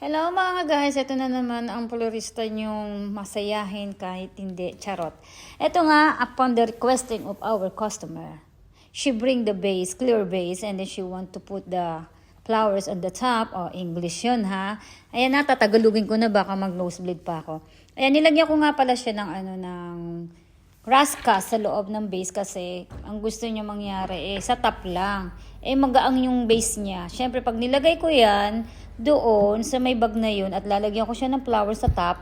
Hello mga guys, ito na naman ang florista nyong masayahin kahit hindi, charot. Ito nga, upon the requesting of our customer, she bring the vase, clear vase, and then she want to put the flowers on the top. English yun ha. Ayan na, tatagalugin ko na, baka mag-nosebleed pa ako. Ayan, nilagyan ko nga pala siya ng raskas sa loob ng base kasi ang gusto niya mangyari sa top lang. Magaang yung base niya. Siyempre, pag nilagay ko yan doon sa may bag na yun at lalagyan ko siya ng flowers sa top,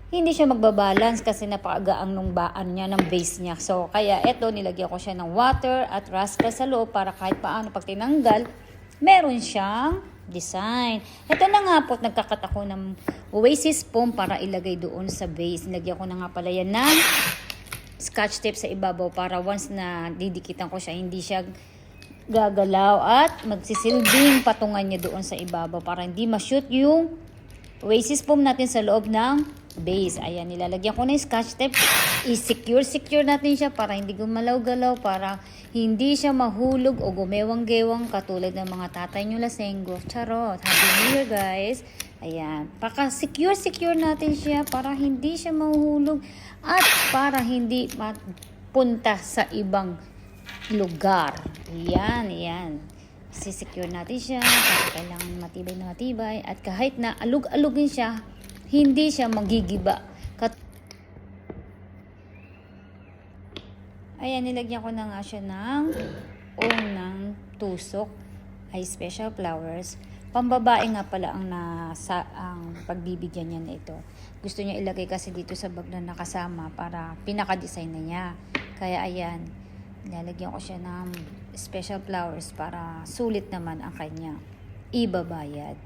hindi siya magbabalance kasi napakagaang nung baan niya ng base niya. So, kaya eto, nilagyan ko siya ng water at raskas sa loob para kahit paano pag tinanggal, meron siyang design. Ito na nga po, nagkakat ako ng Oasis foam para ilagay doon sa base. Nilagyan ko na nga pala yan ng scotch tape sa ibabaw para once na didikitan ko siya, hindi siya gagalaw at magsisilbing patungan niya doon sa ibabaw para hindi ma-shoot yung Oasis foam natin sa loob ng base. Ayan, nilalagyan ko na yung scotch tape. I-secure natin siya para hindi gumalaw-galaw, para hindi siya mahulog o gumewang-gewang katulad ng mga tatay nyo lasenggo. Charot! Happy New Year guys! Ayan, paka-secure natin siya para hindi siya mahuhulog at para hindi mapunta sa ibang lugar. Yan. Sisecure natin siya para kailangan matibay na matibay at kahit na alug-alugin siya, hindi siya magigiba. Ayan, nilagyan ko na nga siya ng unang tusok ay special flowers. Pambabae nga pala ang pagbibigyan niya na ito. Gusto niya ilagay kasi dito sa bag na nakasama para pinaka-design na niya. Kaya ayan, lalagyan ko siya ng special flowers para sulit naman ang kanya ibabayad.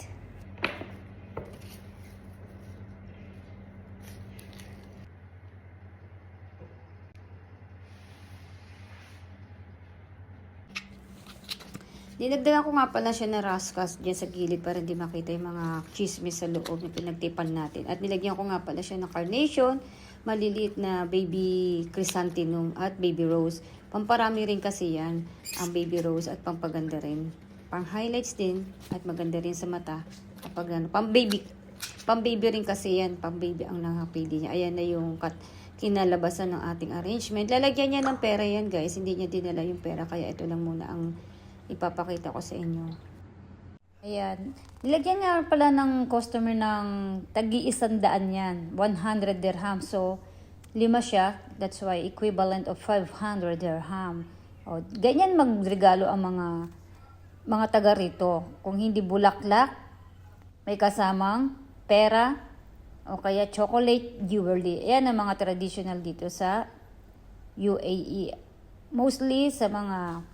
Dinagdagan ko nga pala siya na raskas dyan sa gilid para hindi makita yung mga chismis sa loob na pinagtipan natin. At nilagyan ko nga pala siya ng carnation, maliliit na baby chrysanthemum at baby rose. Pamparami rin kasi yan, ang baby rose at pampaganda rin. Pang highlights din at maganda rin sa mata. Kapag pang baby rin kasi yan, pang baby ang nakapili niya. Ayan na yung kinalabasan ng ating arrangement. Lalagyan niya ng pera yan guys, hindi niya dinala yung pera kaya ito lang muna ang ipapakita ko sa inyo. Ayan. Nilagyan nga pala ng customer ng tagi-100 yan. 100 dirham. So, 5 siya. That's why equivalent of 500 dirham. Ganyan magregalo ang mga taga rito. Kung hindi bulaklak, may kasamang pera o kaya chocolate jewelry. Ayan ang mga traditional dito sa UAE. Mostly sa mga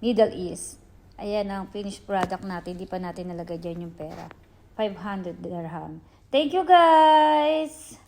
Middle East. Ayan ang finished product natin. Hindi pa natin nalagay dyan yung pera. 500 dirham. Thank you guys!